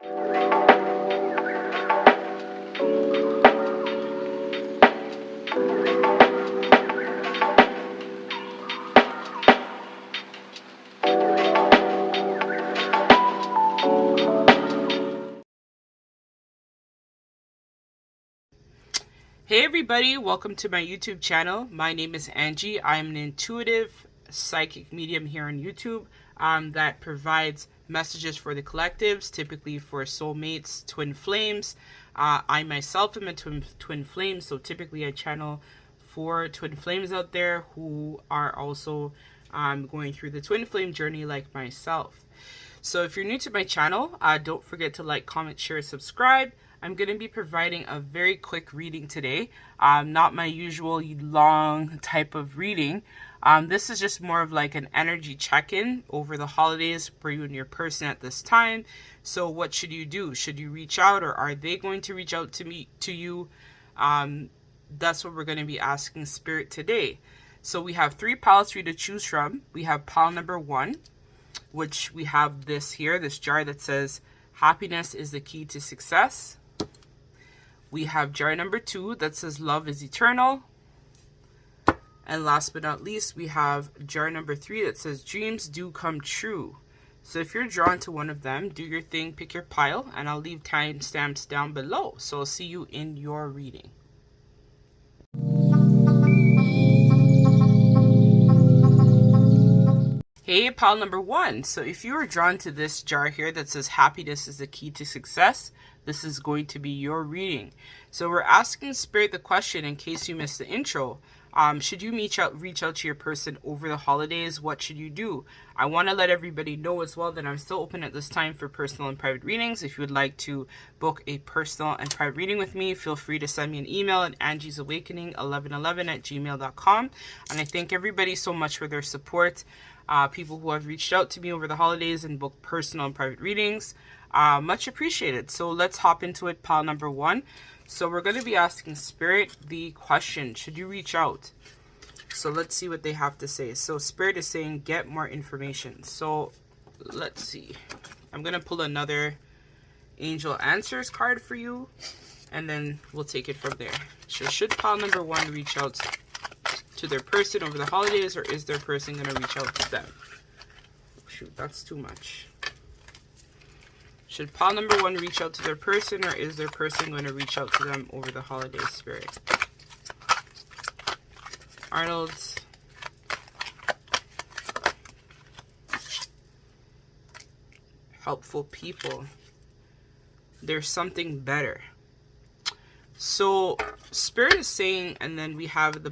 Hey everybody, welcome to my YouTube channel. My name is Angie. I'm an intuitive psychic medium here on YouTube that provides messages for the collectives, typically for soulmates, twin flames. I myself am a twin flame, so typically I channel for twin flames out there who are also going through the twin flame journey like myself. So if you're new to my channel, don't forget to like, comment, share, subscribe. I'm going to be providing a very quick reading today. Not my usual long type of reading. This is just more of like an energy check-in over the holidays for you and your person at this time. So what should you do? Should you reach out, or are they going to reach out to you? That's what we're going to be asking Spirit today. So we have 3 piles for you to choose from. We have pile number 1, which we have this here, this jar that says, happiness is the key to success. We have jar number 2 that says, love is eternal. And last but not least, we have jar number 3 that says, dreams do come true. So if you're drawn to one of them, do your thing, pick your pile, and I'll leave timestamps down below. So I'll see you in your reading. Hey, pile number 1. So if you are drawn to this jar here that says happiness is the key to success, this is going to be your reading. So we're asking Spirit the question, in case you missed the intro, should you reach out to your person over the holidays? What should you do? I want to let everybody know as well that I'm still open at this time for personal and private readings. If you would like to book a personal and private reading with me, feel free to send me an email at angiesawakening1111@gmail.com. And I thank everybody so much for their support. People who have reached out to me over the holidays and booked personal and private readings. Much appreciated. So let's hop into it, pile number 1. So we're going to be asking Spirit the question, should you reach out? So let's see what they have to say. So Spirit is saying, get more information. So let's see. I'm going to pull another Angel Answers card for you, and then we'll take it from there. So should pile number 1 reach out to their person over the holidays, or is their person going to reach out to them? Shoot, that's too much. Should pile number 1 reach out to their person, or is their person going to reach out to them over the holidays, Spirit? Arnold. Helpful people. There's something better. So Spirit is saying, and then we have the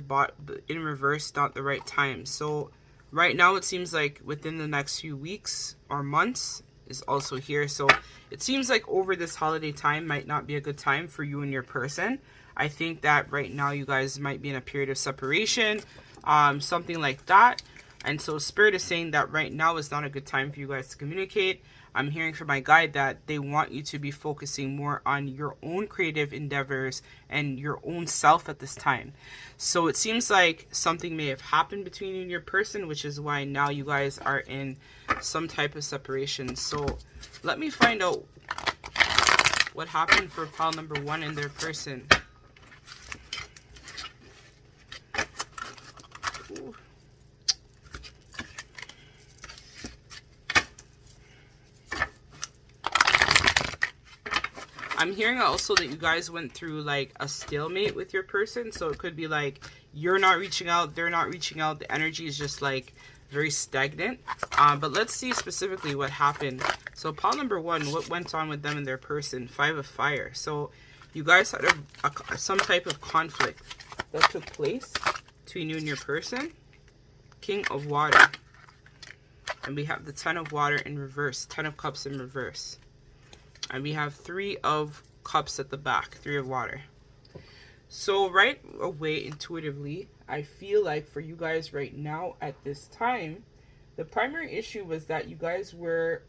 in reverse, not the right time. So right now it seems like within the next few weeks or months is also here. So it seems like over this holiday time might not be a good time for you and your person. I think that right now you guys might be in a period of separation, something like that. And so Spirit is saying that right now is not a good time for you guys to communicate. I'm hearing from my guide that they want you to be focusing more on your own creative endeavors and your own self at this time. So it seems like something may have happened between you and your person, which is why now you guys are in some type of separation. So let me find out what happened for pile number 1 and their person. Ooh. I'm hearing also that you guys went through like a stalemate with your person. So it could be like you're not reaching out, they're not reaching out. The energy is just like very stagnant. But let's see specifically what happened. So pile number 1, what went on with them and their person? 5 of Fire. So you guys had some type of conflict that took place between you and your person. King of Water. And we have the 10 of Water in reverse. 10 of Cups in reverse. And we have 3 of Cups at the back. 3 of Water. So right away, intuitively, I feel like for you guys right now at this time, the primary issue was that you guys were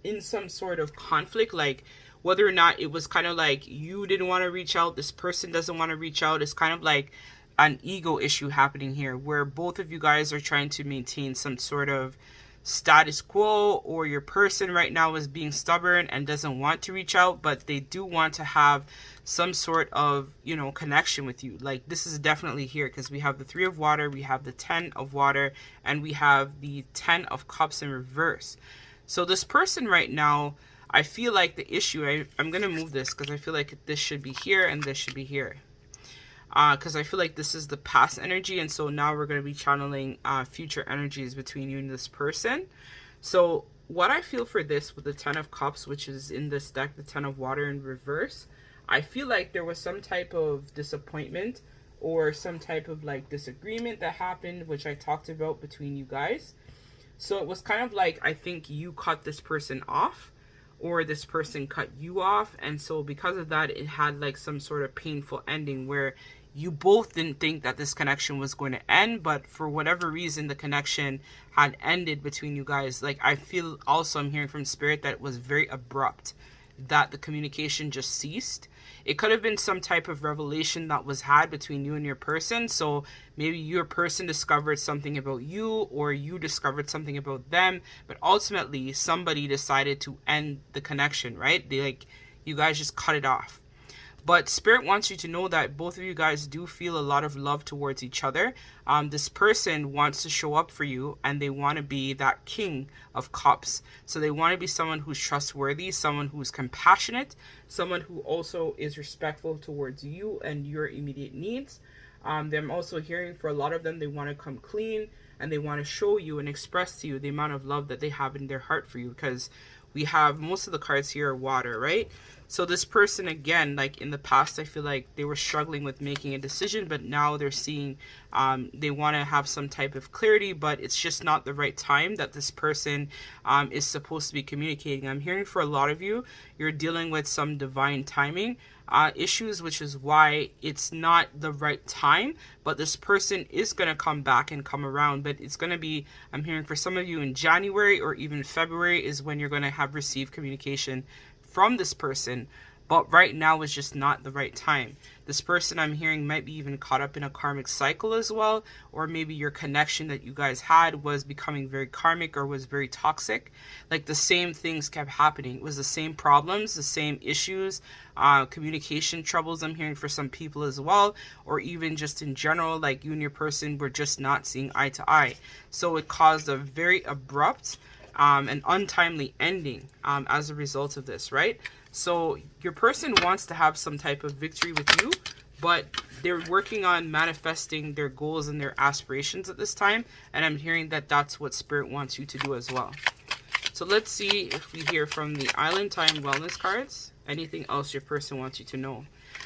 in some sort of conflict, like whether or not it was kind of like you didn't want to reach out, this person doesn't want to reach out. It's kind of like an ego issue happening here where both of you guys are trying to maintain some sort of status quo, or your person right now is being stubborn and doesn't want to reach out, but they do want to have some sort of, you know, connection with you. Like, this is definitely here, because we have the 3 of water, we have the 10 of water, and we have the 10 of cups in reverse. So this person right now, I feel like the issue, I'm going to move this because I feel like this should be here and this should be here. Because I feel like this is the past energy, and so now we're going to be channeling future energies between you and this person. So what I feel for this with the 10 of cups, which is in this deck, the 10 of water in reverse, I feel like there was some type of disappointment or some type of like disagreement that happened, which I talked about between you guys. So it was kind of like, I think you cut this person off, or this person cut you off, and so because of that, it had like some sort of painful ending where you both didn't think that this connection was going to end, but for whatever reason the connection had ended between you guys. Like, I feel also, I'm hearing from spirit that it was very abrupt, that the communication just ceased. It could have been some type of revelation that was had between you and your person. So maybe your person discovered something about you, or you discovered something about them, but ultimately somebody decided to end the connection, right? You guys just cut it off. But Spirit wants you to know that both of you guys do feel a lot of love towards each other. This person wants to show up for you, and they want to be that King of Cups. So they want to be someone who's trustworthy, someone who's compassionate, someone who also is respectful towards you and your immediate needs. I'm also hearing for a lot of them, they want to come clean, and they want to show you and express to you the amount of love that they have in their heart for you, because we have most of the cards here are water, right? So this person, again, like in the past, I feel like they were struggling with making a decision, but now they're seeing they want to have some type of clarity, but it's just not the right time that this person is supposed to be communicating. I'm hearing for a lot of you, you're dealing with some divine timing issues, which is why it's not the right time, but this person is going to come back and come around. But it's going to be, I'm hearing for some of you in January or even February is when you're going to have received communication from this person, but right now is just not the right time. This person, I'm hearing, might be even caught up in a karmic cycle as well, or maybe your connection that you guys had was becoming very karmic or was very toxic. Like the same things kept happening. It was the same problems, the same issues, communication troubles, I'm hearing for some people as well, or even just in general, like you and your person were just not seeing eye to eye. So it caused a very abrupt and untimely ending as a result of this, right? So your person wants to have some type of victory with you, but they're working on manifesting their goals and their aspirations at this time, and I'm hearing that that's what Spirit wants you to do as well. So let's see if we hear from the Island Time Wellness cards anything else your person wants you to know.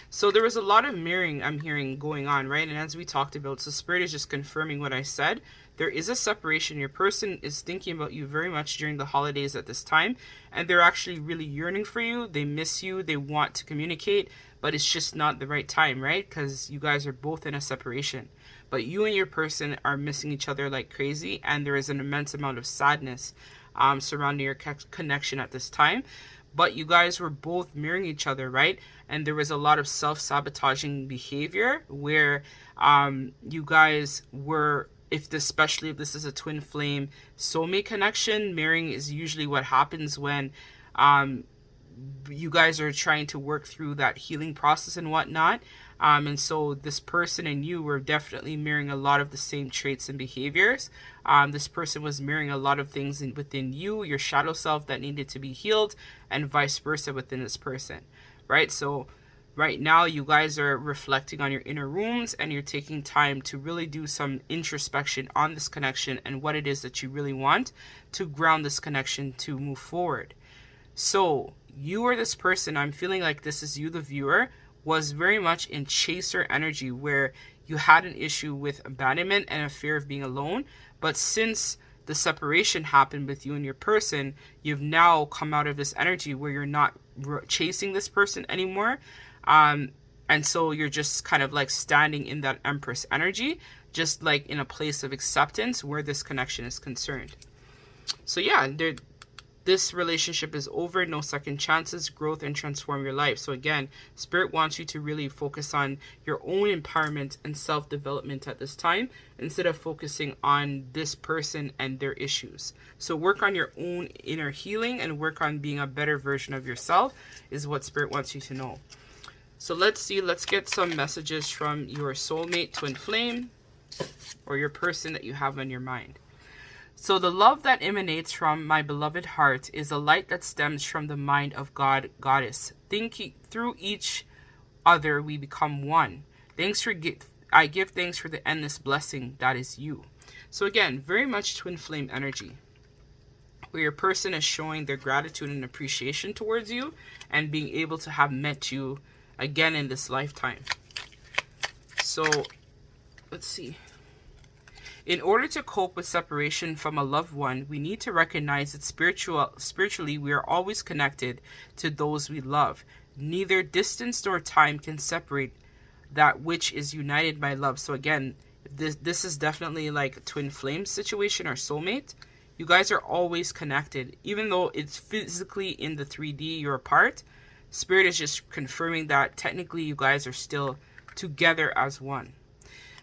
So there was a lot of mirroring I'm hearing going on, right? And as we talked about, so Spirit is just confirming what I said. There is a separation. Your person is thinking about you very much during the holidays at this time, and they're actually really yearning for you. They miss you. They want to communicate, but it's just not the right time, right? Because you guys are both in a separation. But you and your person are missing each other like crazy, and there is an immense amount of sadness surrounding your connection at this time. But you guys were both mirroring each other, right? And there was a lot of self-sabotaging behavior where you guys were, especially if this is a twin flame soulmate connection, mirroring is usually what happens when you guys are trying to work through that healing process and whatnot. And so this person and you were definitely mirroring a lot of the same traits and behaviors. This person was mirroring a lot of things within you, your shadow self, that needed to be healed, and vice versa within this person, right? So right now you guys are reflecting on your inner wounds, and you're taking time to really do some introspection on this connection and what it is that you really want to ground this connection to move forward. So you or this person, I'm feeling like this is you, the viewer, was very much in chaser energy, where you had an issue with abandonment and a fear of being alone. But since the separation happened with you and your person, you've now come out of this energy where you're not chasing this person anymore. And so you're just kind of like standing in that Empress energy, just like in a place of acceptance where this connection is concerned. So yeah, this relationship is over, no second chances, growth, and transform your life. So again, Spirit wants you to really focus on your own empowerment and self-development at this time, instead of focusing on this person and their issues. So work on your own inner healing and work on being a better version of yourself is what Spirit wants you to know. So let's see, let's get some messages from your soulmate, twin flame, or your person that you have on your mind. So the love that emanates from my beloved heart is a light that stems from the mind of God, Goddess. Thinking through each other, we become one. I give thanks for the endless blessing that is you. So again, very much twin flame energy, where your person is showing their gratitude and appreciation towards you and being able to have met you again in this lifetime. So let's see. In order to cope with separation from a loved one, we need to recognize that spiritually we are always connected to those we love. Neither distance nor time can separate that which is united by love. So again, this is definitely like a twin flame situation or soulmate. You guys are always connected. Even though it's physically in the 3D, you're apart, Spirit is just confirming that technically you guys are still together as one.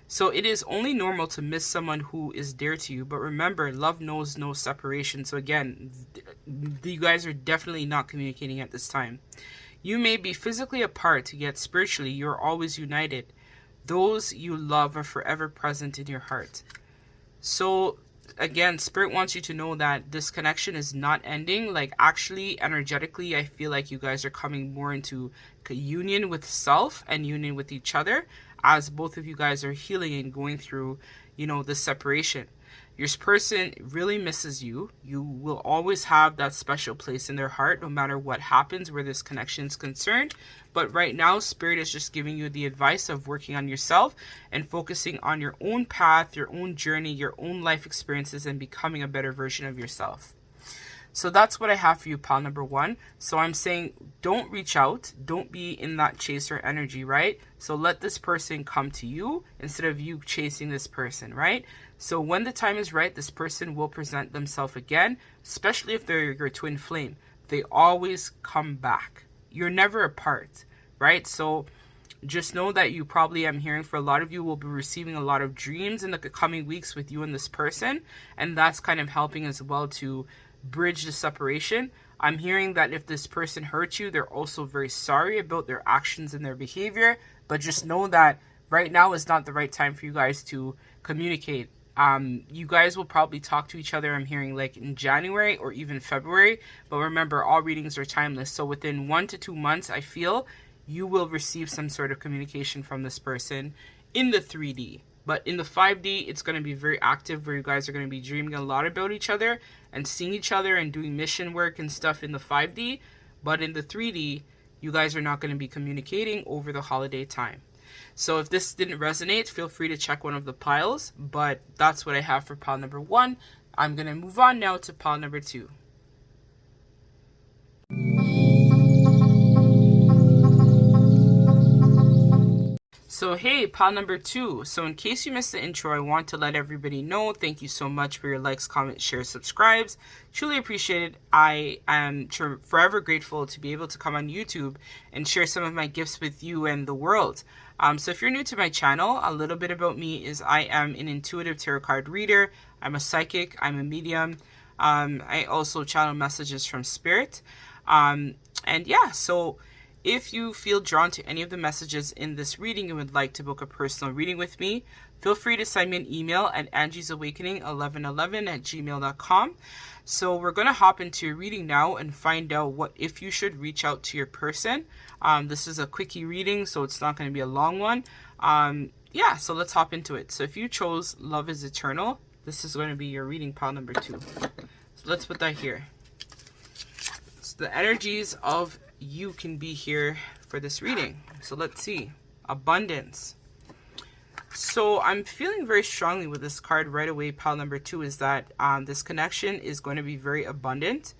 So it is only normal to miss someone who is dear to you. But remember, love knows no separation. So again, you guys are definitely not communicating at this time. You may be physically apart, yet spiritually you're always united. Those you love are forever present in your heart. So again, Spirit wants you to know that this connection is not ending. Like actually, energetically, I feel like you guys are coming more into union with self and union with each other, as both of you guys are healing and going through, you know, the separation. Your person really misses you. You will always have that special place in their heart, no matter what happens where this connection is concerned. But right now, Spirit is just giving you the advice of working on yourself and focusing on your own path, your own journey, your own life experiences, and becoming a better version of yourself. So that's what I have for you, pal number one. So I'm saying don't reach out. Don't be in that chaser energy, right? So let this person come to you instead of you chasing this person, right? So when the time is right, this person will present themselves again, especially if they're your twin flame. They always come back. You're never apart, right? So just know that you probably, I'm hearing for a lot of you, will be receiving a lot of dreams in the coming weeks with you and this person. And that's kind of helping as well to bridge the separation. I'm hearing that if this person hurt you, they're also very sorry about their actions and their behavior. But just know that right now is not the right time for you guys to communicate. You guys will probably talk to each other, I'm hearing, like in January or even February. But remember, all readings are timeless. So within 1 to 2 months, I feel you will receive some sort of communication from this person in the 3D. But in the 5D, it's going to be very active, where you guys are going to be dreaming a lot about each other and seeing each other and doing mission work and stuff in the 5D. But in the 3D, you guys are not going to be communicating over the holiday time. So if this didn't resonate, feel free to check one of the piles. But that's what I have for pile number one. I'm going to move on now to pile number two. So hey, pile number two. So in case you missed the intro, I want to let everybody know, thank you so much for your likes, comments, shares, subscribes. Truly appreciate it. I am forever grateful to be able to come on YouTube and share some of my gifts with you and the world. So if you're new to my channel, a little bit about me is I am an intuitive tarot card reader. I'm a psychic. I'm a medium. I also channel messages from Spirit. And yeah, so if you feel drawn to any of the messages in this reading and would like to book a personal reading with me, feel free to send me an email at angiesawakening1111@gmail.com. So we're going to hop into a reading now and find out what if you should reach out to your person. This is a quickie reading, so it's not going to be a long one. Yeah, so let's hop into it. So if you chose Love is Eternal, this is going to be your reading pile number two. So let's put that here. So the energies of you can be here for this reading. So let's see. Abundance. So I'm feeling very strongly with this card right away, pile number two, is that this connection is going to be very abundant.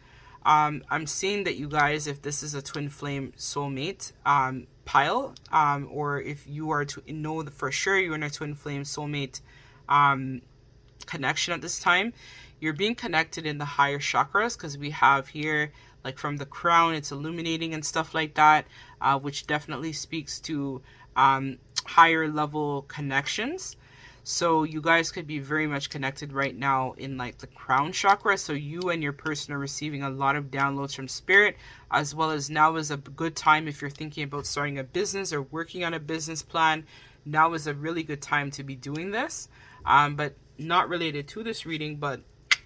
I'm seeing that you guys, if this is a twin flame soulmate pile, or if you are to know for sure you're in a twin flame soulmate connection at this time, you're being connected in the higher chakras, because we have here, like from the crown, it's illuminating and stuff like that, which definitely speaks to higher level connections. So you guys could be very much connected right now in like the crown chakra. So you and your person are receiving a lot of downloads from spirit, as well as now is a good time if you're thinking about starting a business or working on a business plan. Now is a really good time to be doing this, but not related to this reading, but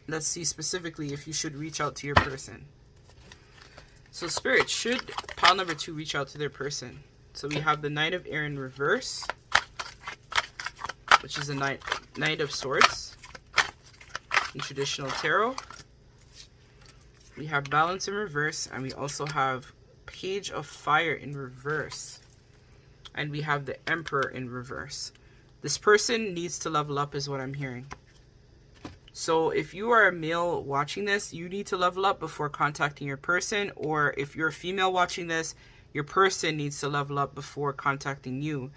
let's see specifically if you should reach out to your person. So spirit, should pile number 2 reach out to their person? So we have the Knight of Air in reverse, which is a Knight of Swords in traditional tarot. We have Balance in reverse, and we also have Page of Fire in reverse. And we have the Emperor in reverse. This person needs to level up is what I'm hearing. So if you are a male watching this, you need to level up before contacting your person. Or if you're a female watching this, your person needs to level up before contacting you.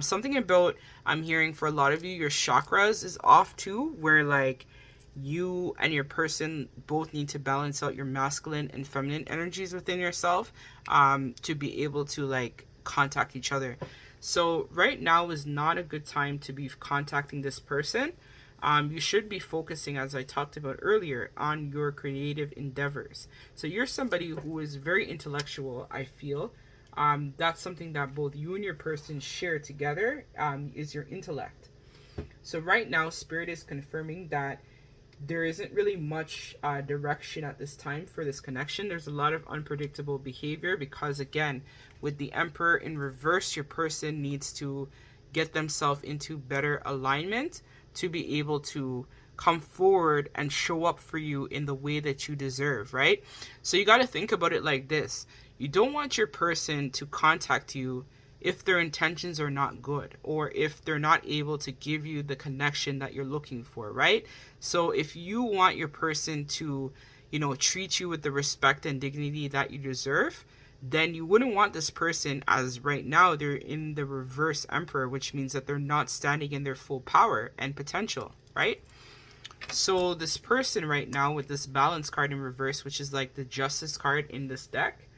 Something about, I'm hearing for a lot of you, your chakras is off too, where like you and your person both need to balance out your masculine and feminine energies within yourself to be able to like contact each other. So right now is not a good time to be contacting this person. You should be focusing, as I talked about earlier, on your creative endeavors. So you're somebody who is very intellectual, I feel. That's something that both you and your person share together, is your intellect. So right now, Spirit is confirming that there isn't really much direction at this time for this connection. There's a lot of unpredictable behavior because, again, with the Emperor in reverse, your person needs to get themselves into better alignment to be able to come forward and show up for you in the way that you deserve, right? So you got to think about it like this. You don't want your person to contact you if their intentions are not good, or if they're not able to give you the connection that you're looking for, right? So if you want your person to, you know, treat you with the respect and dignity that you deserve, then you wouldn't want this person, as right now they're in the reverse Emperor, which means that they're not standing in their full power and potential, right? So this person right now with this Balance card in reverse, which is like the Justice card in this deck,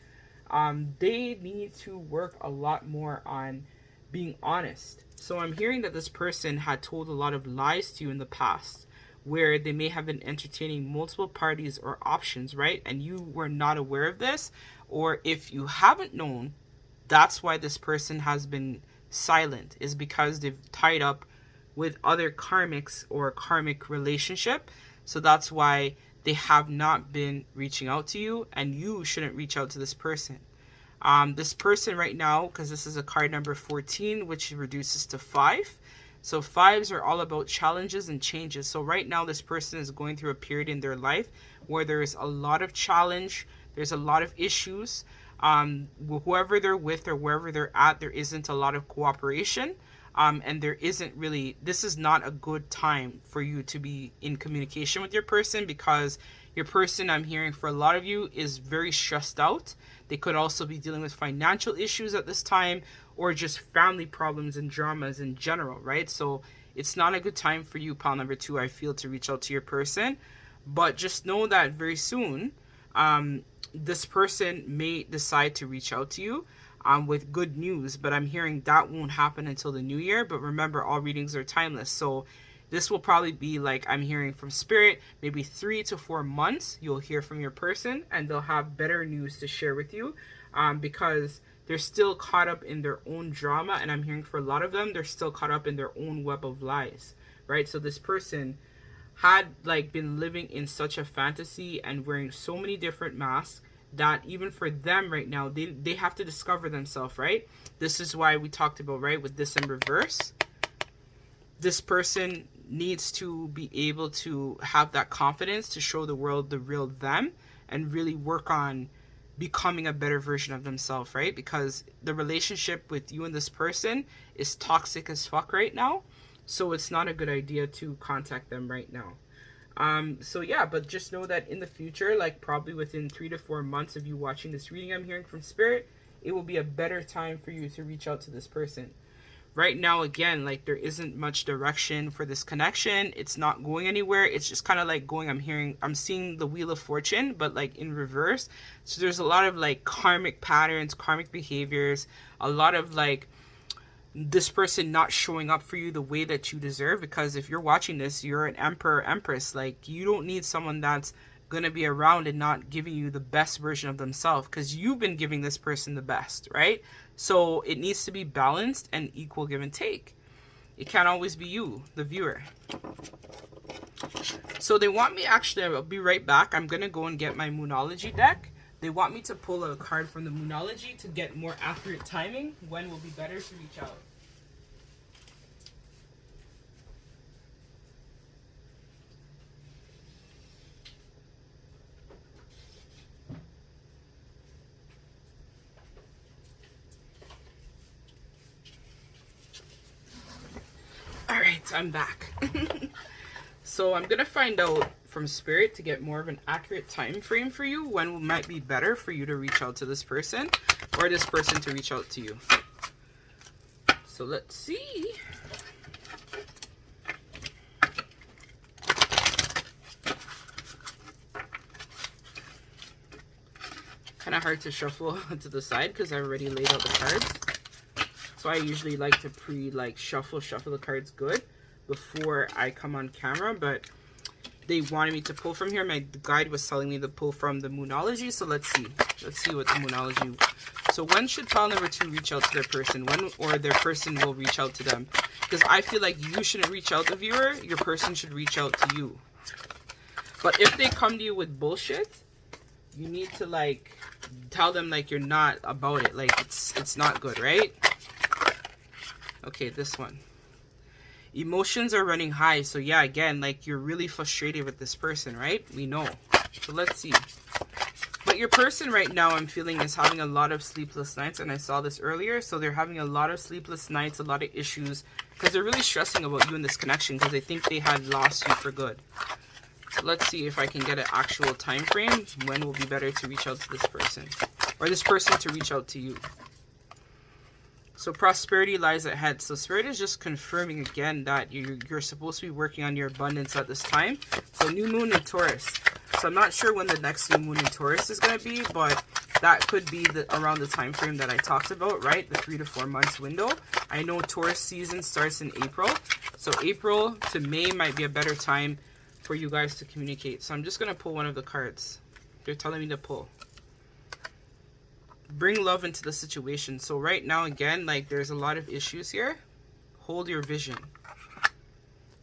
they need to work a lot more on being honest. So I'm hearing that this person had told a lot of lies to you in the past, where they may have been entertaining multiple parties or options, right? And you were not aware of this, or if you haven't known, that's why this person has been silent, is because they've tied up with other karmics or karmic relationship. So that's why they have not been reaching out to you, and you shouldn't reach out to this person. This person right now, because this is a card number 14, which reduces to 5. So 5s are all about challenges and changes. So right now this person is going through a period in their life where there's a lot of challenge, there's a lot of issues. Whoever they're with or wherever they're at, there isn't a lot of cooperation. And there isn't really, this is not a good time for you to be in communication with your person, because your person, I'm hearing for a lot of you, is very stressed out. They could also be dealing with financial issues at this time, or just family problems and dramas in general, right? So it's not a good time for you, pile number 2, I feel, to reach out to your person. But just know that very soon, this person may decide to reach out to you with good news, but I'm hearing that won't happen until the new year. But remember, all readings are timeless, so this will probably be, like I'm hearing from Spirit, maybe 3 to 4 months you'll hear from your person, and they'll have better news to share with you, because they're still caught up in their own drama, and I'm hearing for a lot of them, they're still caught up in their own web of lies, right? So this person had like been living in such a fantasy and wearing so many different masks that even for them right now, they have to discover themselves, right? This is why we talked about, right, with this in reverse, this person needs to be able to have that confidence to show the world the real them and really work on becoming a better version of themselves, right? Because the relationship with you and this person is toxic as fuck right now, so it's not a good idea to contact them right now. So yeah, but just know that in the future, like probably within 3 to 4 months of you watching this reading, I'm hearing from Spirit, it will be a better time for you to reach out to this person. right now, again, like there isn't much direction for this connection. It's not going anywhere. It's just kind of like going, I'm seeing the Wheel of Fortune, but like in reverse. So there's a lot of like karmic patterns, karmic behaviors, a lot of like this person not showing up for you the way that you deserve. Because if you're watching this, you're an emperor, empress. Like you don't need someone that's gonna be around and not giving you the best version of themselves, because you've been giving this person the best, right? So it needs to be balanced and equal give and take. It can't always be you, the viewer. So they want me, actually, I'll be right back. I'm gonna go and get my Moonology deck. They want me to pull a card from the Moonology to get more accurate timing. When will be better to reach out? Alright, I'm back. So I'm gonna find out from Spirit to get more of an accurate time frame for you, when might be better for you to reach out to this person, or this person to reach out to you. So let's see. Kind of hard to shuffle to the side because I already laid out the cards. So I usually like to shuffle the cards good before I come on camera, but they wanted me to pull from here. My guide was telling me to pull from the Moonology, so let's see. Let's see what the Moonology. So when should file number 2 reach out to their person? When or their person will reach out to them? Because I feel like you shouldn't reach out to the viewer. Your person should reach out to you. But if they come to you with bullshit, you need to like tell them like you're not about it. Like it's not good, right? Okay, this one. Emotions are running high. So yeah, again, like you're really frustrated with this person, right? We know. So let's see. But your person right now, I'm feeling, is having a lot of sleepless nights. And I saw this earlier. So they're having a lot of sleepless nights, a lot of issues. Because they're really stressing about you in this connection. Because they think they had lost you for good. So let's see if I can get an actual time frame. When will be better to reach out to this person? Or this person to reach out to you. So prosperity lies ahead. So Spirit is just confirming again that you're supposed to be working on your abundance at this time. So new moon in Taurus. So I'm not sure when the next new moon in Taurus is going to be, but that could be around the time frame that I talked about, right? The 3 to 4 months window. I know Taurus season starts in April. So April to May might be a better time for you guys to communicate. So I'm just going to pull one of the cards. They're telling me to pull. Bring love into the situation. So right now, again, like there's a lot of issues here. Hold your vision.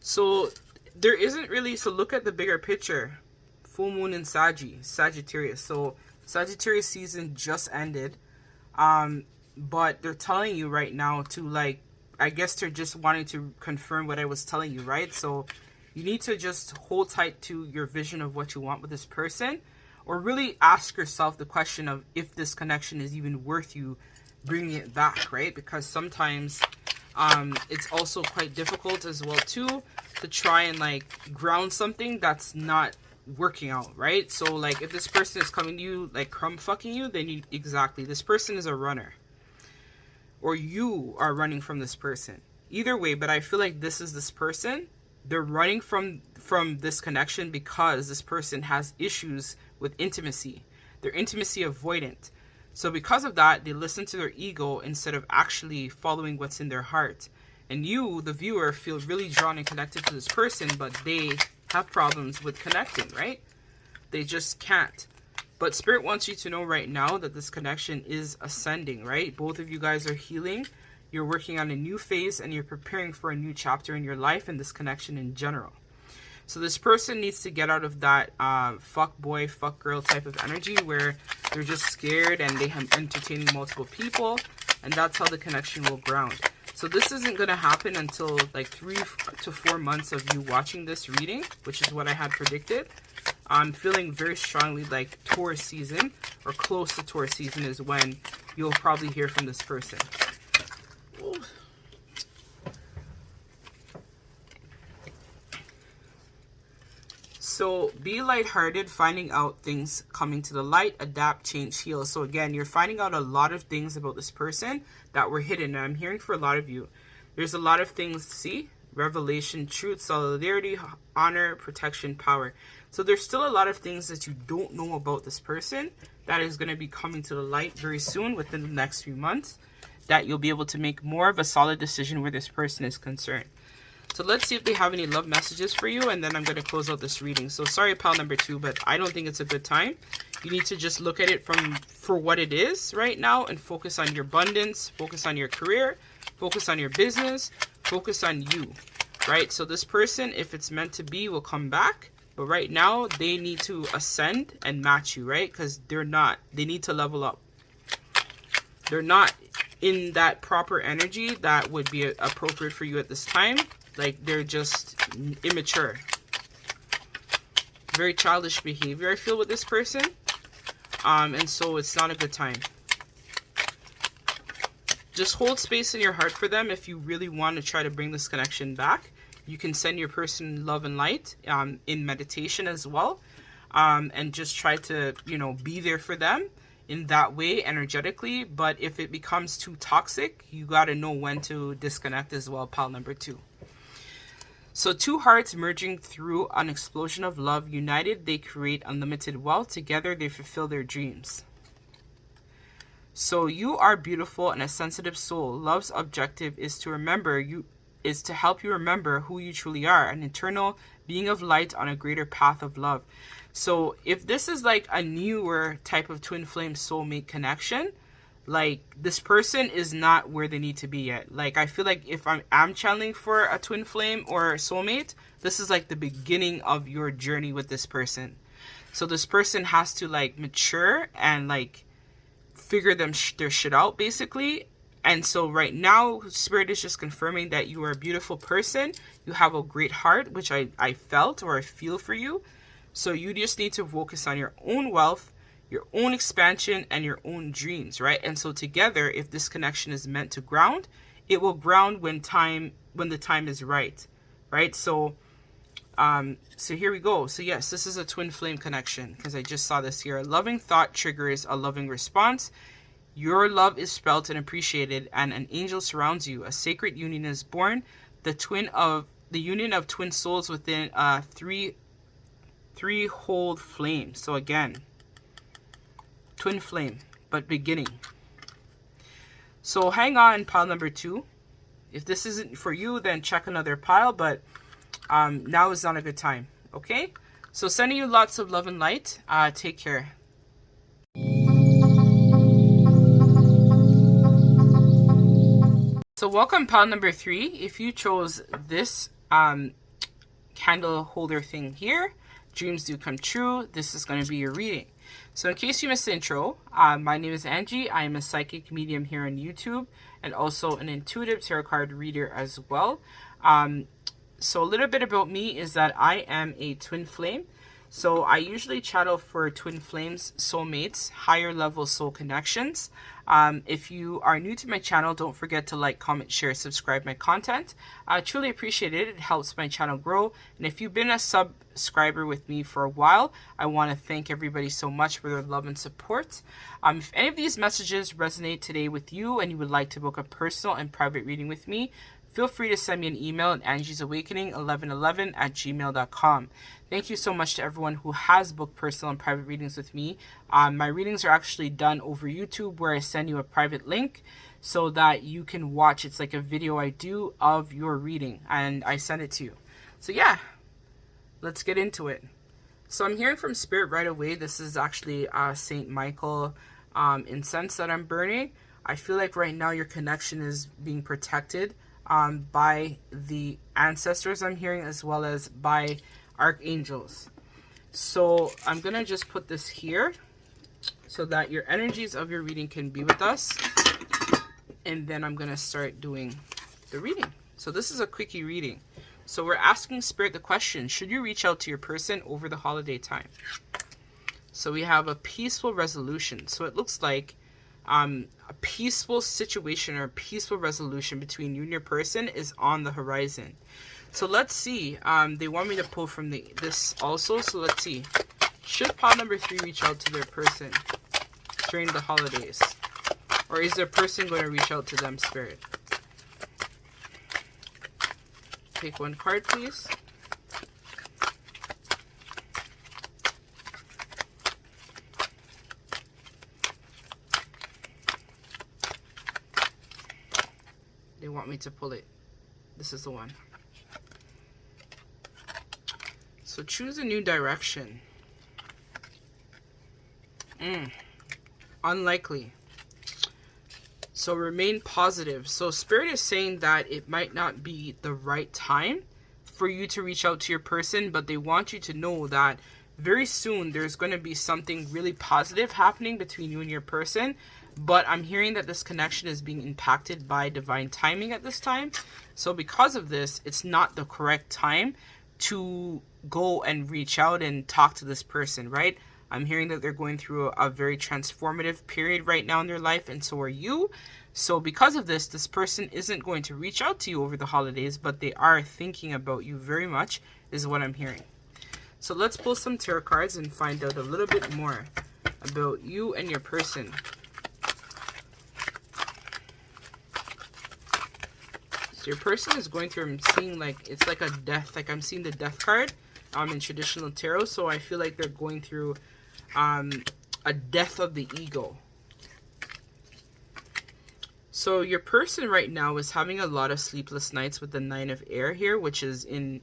So there isn't really, so look at the bigger picture. Full moon in Sagittarius. So Sagittarius season just ended. But they're telling you right now to like, I guess they're just wanting to confirm what I was telling you, right? So you need to just hold tight to your vision of what you want with this person. Or really ask yourself the question of if this connection is even worth you bringing it back, right? Because sometimes it's also quite difficult as well too to try and like ground something that's not working out, right? So like if this person is coming to you like crumb fucking you, then you exactly, this person is a runner. Or you are running from this person. Either way, but I feel like this is this person. They're running from this connection because this person has issues with intimacy. They're intimacy avoidant. So because of that, they listen to their ego instead of actually following what's in their heart. And you, the viewer, feel really drawn and connected to this person, but they have problems with connecting, right? They just can't. But Spirit wants you to know right now that this connection is ascending, right? Both of you guys are healing. You're working on a new phase and you're preparing for a new chapter in your life and this connection in general. So this person needs to get out of that fuck boy, fuck girl type of energy where they're just scared and they have entertaining multiple people, and that's how the connection will ground. So this isn't going to happen until like 3 to 4 months of you watching this reading, which is what I had predicted. I'm feeling very strongly like Taurus season or close to Taurus season is when you'll probably hear from this person. Ooh. So be lighthearted, finding out things coming to the light, adapt, change, heal. So again, you're finding out a lot of things about this person that were hidden. And I'm hearing for a lot of you There's a lot of things, see? Revelation, truth, solidarity, honor, protection, power. So there's still a lot of things that you don't know about this person that is going to be coming to the light very soon, within the next few months, that you'll be able to make more of a solid decision where this person is concerned. So let's see if they have any love messages for you, and then I'm going to close out this reading. So sorry, pile number 2, but I don't think it's a good time. You need to just look at it for what it is right now and focus on your abundance, focus on your career, focus on your business, focus on you, right? So this person, if it's meant to be, will come back. But right now, they need to ascend and match you, right? Because they're not. They need to level up. They're not in that proper energy that would be appropriate for you at this time. Like, they're just immature. Very childish behavior, I feel, with this person. And so it's not a good time. Just hold space in your heart for them if you really want to try to bring this connection back. You can send your person love and light in meditation as well. And just try to, you know, be there for them in that way energetically. But if it becomes too toxic, you got to know when to disconnect as well, pile number 2. So 2 hearts merging through an explosion of love. United, they create unlimited wealth. Together, they fulfill their dreams. So you are beautiful and a sensitive soul. Love's objective is to help you remember who you truly are, an eternal being of light on a greater path of love. So if this is like a newer type of twin flame soulmate connection, like, this person is not where they need to be yet. Like, I feel like if I'm channeling for a twin flame or a soulmate, this is like the beginning of your journey with this person. So this person has to like mature and like figure their shit out, basically. And so right now, Spirit is just confirming that you are a beautiful person. You have a great heart, which I felt or I feel for you. So you just need to focus on your own wealth, your own expansion, and your own dreams, right? And so together, if this connection is meant to ground, it will ground when the time is right, right? So here we go. So yes, this is a twin flame connection, because I just saw this here. A loving thought triggers a loving response. Your love is felt and appreciated, and an angel surrounds you. A sacred union is born. The union of twin souls within three-hold flame. So again, twin flame, but beginning. So hang on, pile number 2. If this isn't for you, then check another pile, but now is not a good time, okay? So sending you lots of love and light. Take care. So welcome, pile number 3. If you chose this candle holder thing here, dreams do come true, this is going to be your reading. So in case you missed the intro, my name is Angie. I am a psychic medium here on YouTube and also an intuitive tarot card reader as well. So a little bit about me is that I am a twin flame. So I usually channel for twin flames, soulmates, higher level soul connections. If you are new to my channel, don't forget to like, comment, share, subscribe my content. I truly appreciate it. It helps my channel grow. And if you've been a subscriber with me for a while, I want to thank everybody so much for their love and support. If any of these messages resonate today with you and you would like to book a personal and private reading with me, feel free to send me an email at angiesawakening1111@gmail.com. Thank you so much to everyone who has booked personal and private readings with me. My readings are actually done over YouTube, where I send you a private link so that you can watch. It's like a video I do of your reading, and I send it to you. So yeah, let's get into it. So I'm hearing from Spirit right away. This is actually St. Michael incense that I'm burning. I feel like right now your connection is being protected by the ancestors I'm hearing, as well as by archangels. So I'm gonna just put this here so that your energies of your reading can be with us, and then I'm gonna start doing the reading. So this is a quickie reading. So we're asking Spirit the question: should you reach out to your person over the holiday time? So we have a peaceful resolution. So it looks like a peaceful situation or a peaceful resolution between you and your person is on the horizon. So let's see. They want me to pull from this also. So let's see. Should pile number 3 reach out to their person during the holidays? Or is their person going to reach out to them, Spirit? Pick one card, please. They want me to pull it. This is the one. So choose a new direction. Unlikely. So remain positive. So Spirit is saying that it might not be the right time for you to reach out to your person, but they want you to know that very soon there's going to be something really positive happening between you and your person. But I'm hearing that this connection is being impacted by divine timing at this time. So because of this, it's not the correct time to go and reach out and talk to this person, right? I'm hearing that they're going through a very transformative period right now in their life, and so are you. So because of this, this person isn't going to reach out to you over the holidays, but they are thinking about you very much, is what I'm hearing. So let's pull some tarot cards and find out a little bit more about you and your person. So your person is going through, I'm seeing like, it's like a death, like I'm seeing the death card in traditional tarot. So I feel like they're going through a death of the ego. So your person right now is having a lot of sleepless nights with the Nine of Air here, which is in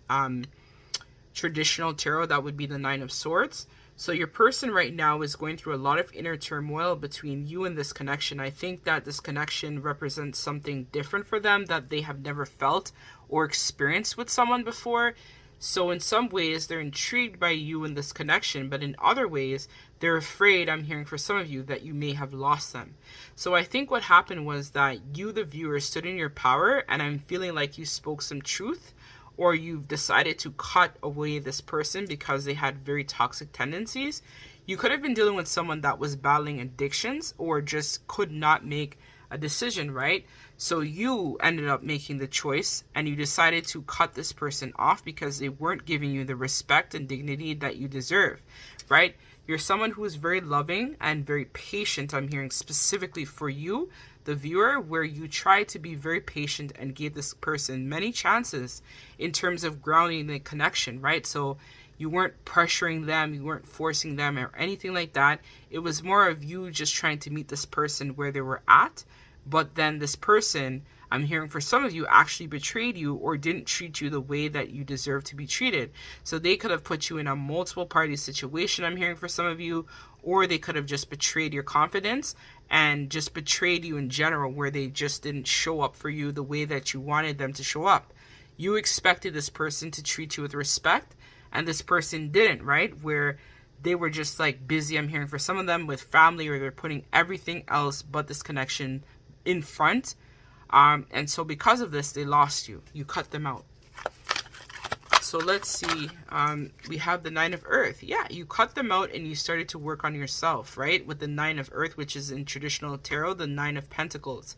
traditional tarot, that would be the Nine of Swords. So your person right now is going through a lot of inner turmoil between you and this connection. I think that this connection represents something different for them that they have never felt or experienced with someone before. So in some ways, they're intrigued by you and this connection, but in other ways, they're afraid, I'm hearing for some of you, that you may have lost them. So I think what happened was that you, the viewer, stood in your power, and I'm feeling like you spoke some truth, or you've decided to cut away this person because they had very toxic tendencies. You could have been dealing with someone that was battling addictions or just could not make a decision, right? So you ended up making the choice and you decided to cut this person off because they weren't giving you the respect and dignity that you deserve, right? You're someone who is very loving and very patient, I'm hearing specifically for you, the viewer, where you tried to be very patient and gave this person many chances in terms of grounding the connection, right? So you weren't pressuring them, you weren't forcing them or anything like that. It was more of you just trying to meet this person where they were at. But then this person, I'm hearing for some of you, actually betrayed you or didn't treat you the way that you deserve to be treated. So they could have put you in a multiple party situation, I'm hearing for some of you, or they could have just betrayed your confidence and just betrayed you in general, where they just didn't show up for you the way that you wanted them to show up. You expected this person to treat you with respect, and this person didn't, right? Where they were just like busy, I'm hearing for some of them, with family, or they're putting everything else but this connection in front. And so because of this, they lost you. You cut them out. So let's see. We have the Nine of Earth. Yeah, you cut them out and you started to work on yourself, right? With the Nine of Earth, which is in traditional tarot, the Nine of Pentacles.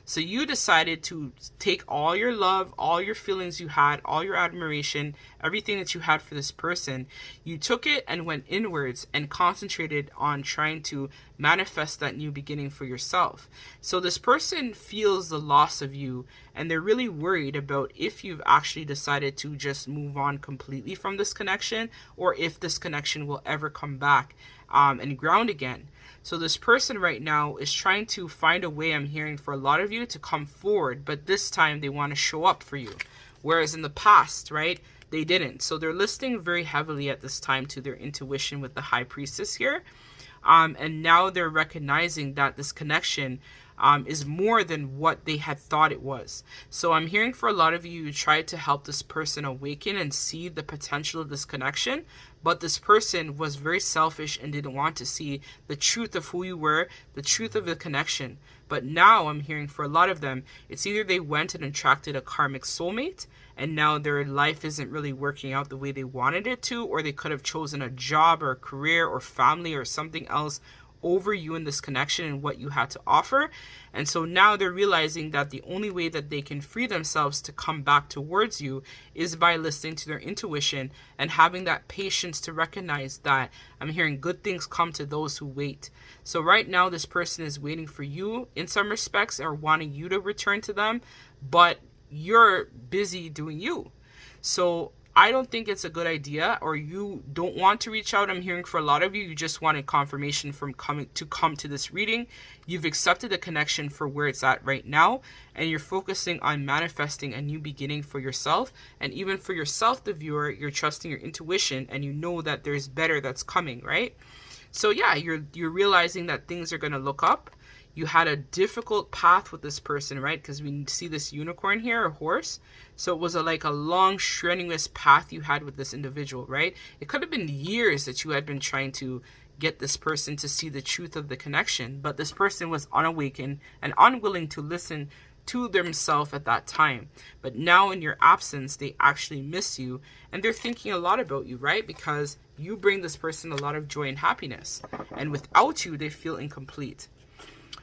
So you decided to take all your love, all your feelings you had, all your admiration, everything that you had for this person. You took it and went inwards and concentrated on trying to manifest that new beginning for yourself. So this person feels the loss of you, and they're really worried about if you've actually decided to just move on completely from this connection, or if this connection will ever come back and ground again. So this person right now is trying to find a way, I'm hearing for a lot of you, to come forward, but this time they want to show up for you. Whereas in the past, right, they didn't. So they're listening very heavily at this time to their intuition with the High Priestess here. And now they're recognizing that this connection is more than what they had thought it was. So I'm hearing for a lot of you, you tried to help this person awaken and see the potential of this connection, but this person was very selfish and didn't want to see the truth of who you were, the truth of the connection. But now I'm hearing for a lot of them, it's either they went and attracted a karmic soulmate, and now their life isn't really working out the way they wanted it to, or they could have chosen a job or a career or family or something else over you in this connection and what you had to offer. And so now they're realizing that the only way that they can free themselves to come back towards you is by listening to their intuition and having that patience to recognize that, I'm hearing, good things come to those who wait. So right now this person is waiting for you in some respects, or wanting you to return to them, but you're busy doing you. So I don't think it's a good idea, or you don't want to reach out. I'm hearing for a lot of you, you just wanted confirmation from come to this reading. You've accepted the connection for where it's at right now, and you're focusing on manifesting a new beginning for yourself. And even for yourself, the viewer, you're trusting your intuition, and you know that there's better that's coming, right? So yeah, you're realizing that things are going to look up. You had a difficult path with this person, right? Because we see this unicorn here, a horse. So it was like a long, strenuous path you had with this individual, right? It could have been years that you had been trying to get this person to see the truth of the connection. But this person was unawakened and unwilling to listen to themselves at that time. But now in your absence, they actually miss you. And they're thinking a lot about you, right? Because you bring this person a lot of joy and happiness. And without you, they feel incomplete.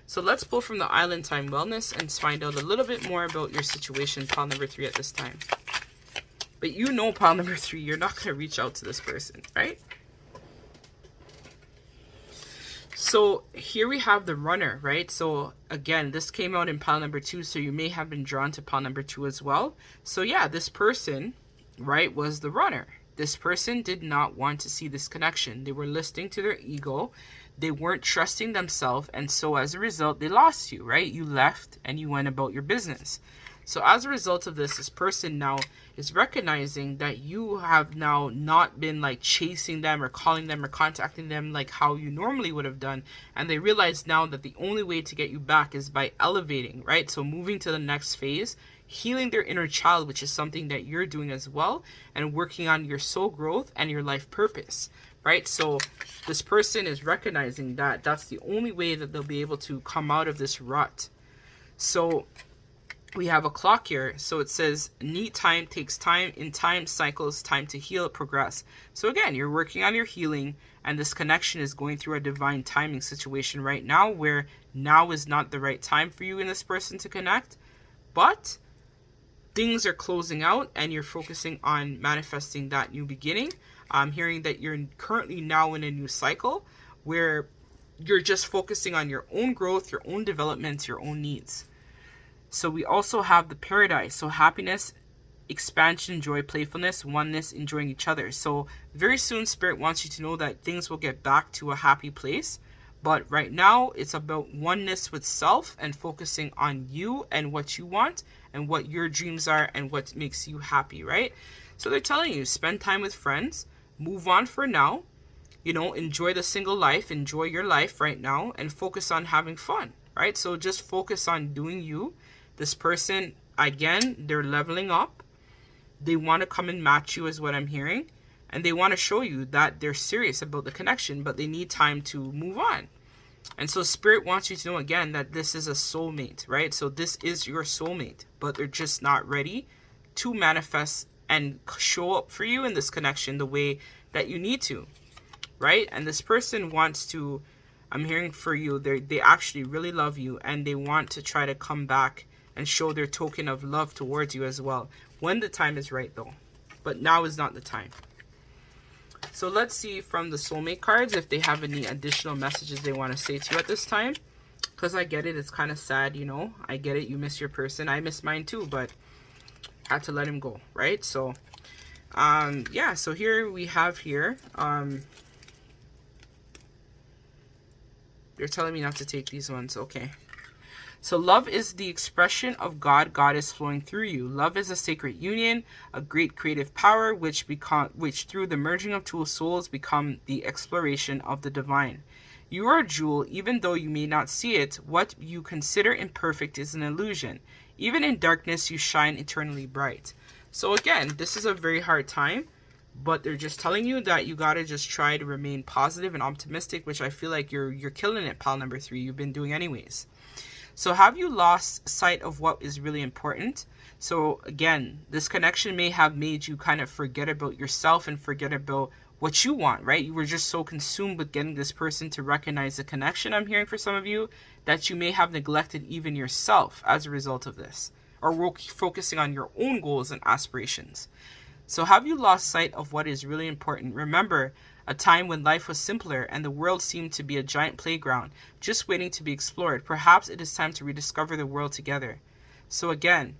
So let's pull from the Island Time Wellness and find out a little bit more about your situation, pile number 3 at this time. But you know, pile number 3, you're not going to reach out to this person, right? So here we have the runner, right? So again, this came out in pile number 2, so you may have been drawn to pile number 2 as well. So yeah, this person, right, was the runner. This person did not want to see this connection. They were listening to their ego. They weren't trusting themselves, and so as a result, they lost you, right? You left and you went about your business. So as a result of this person now is recognizing that you have now not been like chasing them or calling them or contacting them like how you normally would have done. And they realize now that the only way to get you back is by elevating, right? So moving to the next phase, healing their inner child, which is something that you're doing as well, and working on your soul growth and your life purpose. Right? So this person is recognizing that that's the only way that they'll be able to come out of this rut. So we have a clock here. So it says, need time, takes time, in time cycles, time to heal, progress. So again, you're working on your healing, and this connection is going through a divine timing situation right now, where now is not the right time for you and this person to connect, but things are closing out and you're focusing on manifesting that new beginning. I'm hearing that you're currently now in a new cycle where you're just focusing on your own growth, your own development, your own needs. So we also have the paradise. So happiness, expansion, joy, playfulness, oneness, enjoying each other. So very soon, Spirit wants you to know that things will get back to a happy place. But right now, it's about oneness with self and focusing on you and what you want and what your dreams are and what makes you happy, right? So they're telling you, spend time with friends, move on for now, enjoy the single life, enjoy your life right now, and focus on having fun, right? So just focus on doing you. This person, again, they're leveling up. They want to come and match you is what I'm hearing. And they want to show you that they're serious about the connection, but they need time to move on. And so Spirit wants you to know again that this is a soulmate, right? So this is your soulmate, but they're just not ready to manifest and show up for you in this connection the way that you need to, right? And this person wants to, I'm hearing for you, they actually really love you, and they want to try to come back and show their token of love towards you as well, when the time is right though. But now is not the time. So let's see from the soulmate cards if they have any additional messages they want to say to you at this time. Because I get it, it's kind of sad, I get it, you miss your person. I miss mine too, but had to let him go, right? So yeah, so here we have they're telling me not to take these ones. Okay. So love is the expression of God. God is flowing through you. Love is a sacred union, a great creative power, which through the merging of two souls become the exploration of the divine. You are a jewel, even though you may not see it. What you consider imperfect is an illusion. Even in darkness, you shine eternally bright. So again, this is a very hard time, but they're just telling you that you gotta just try to remain positive and optimistic, which I feel like you're killing it, pile number 3. You've been doing anyways. So have you lost sight of what is really important? So again, this connection may have made you kind of forget about yourself and forget about what you want, right? You were just so consumed with getting this person to recognize the connection, I'm hearing for some of you, that you may have neglected even yourself as a result of this, or focusing on your own goals and aspirations. So have you lost sight of what is really important? Remember a time when life was simpler and the world seemed to be a giant playground, just waiting to be explored. Perhaps it is time to rediscover the world together. So again,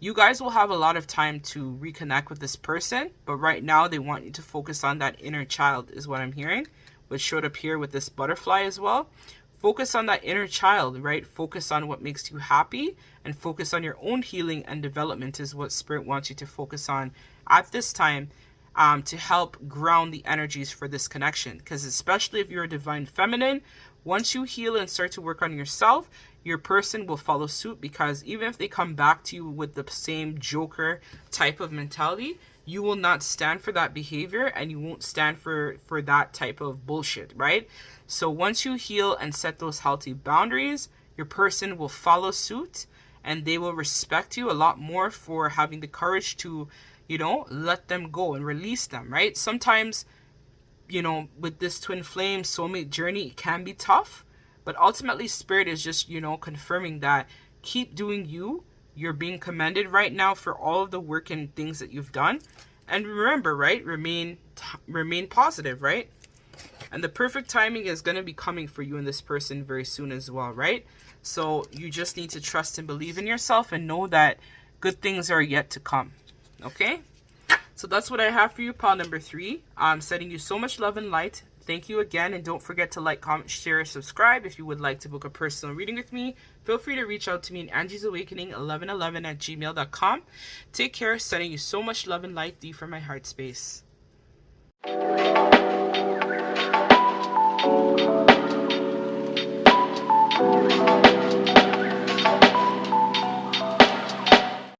You guys will have a lot of time to reconnect with this person, but right now they want you to focus on that inner child is what I'm hearing, which showed up here with this butterfly as well. Focus on that inner child, right? Focus on what makes you happy and focus on your own healing and development is what Spirit wants you to focus on at this time, to help ground the energies for this connection. Because especially if you're a divine feminine, once you heal and start to work on yourself, your person will follow suit, because even if they come back to you with the same joker type of mentality, you will not stand for that behavior and you won't stand for that type of bullshit, right? So once you heal and set those healthy boundaries, your person will follow suit and they will respect you a lot more for having the courage to, you know, let them go and release them, right? Sometimes, you know, with this twin flame soulmate journey, it can be tough, but ultimately Spirit is just, you know, confirming that keep doing you. You're being commended right now for all of the work and things that you've done. And remember, right, remain positive, right? And the perfect timing is going to be coming for you and this person very soon as well, right? So you just need to trust and believe in yourself and know that good things are yet to come, okay? So that's what I have for you, pile number 3. I'm sending you so much love and light. Thank you again, and don't forget to like, comment, share, subscribe. If you would like to book a personal reading with me, feel free to reach out to me at angiesawakening1111@gmail.com. Take care. Sending you so much love and light, deep from my heart space.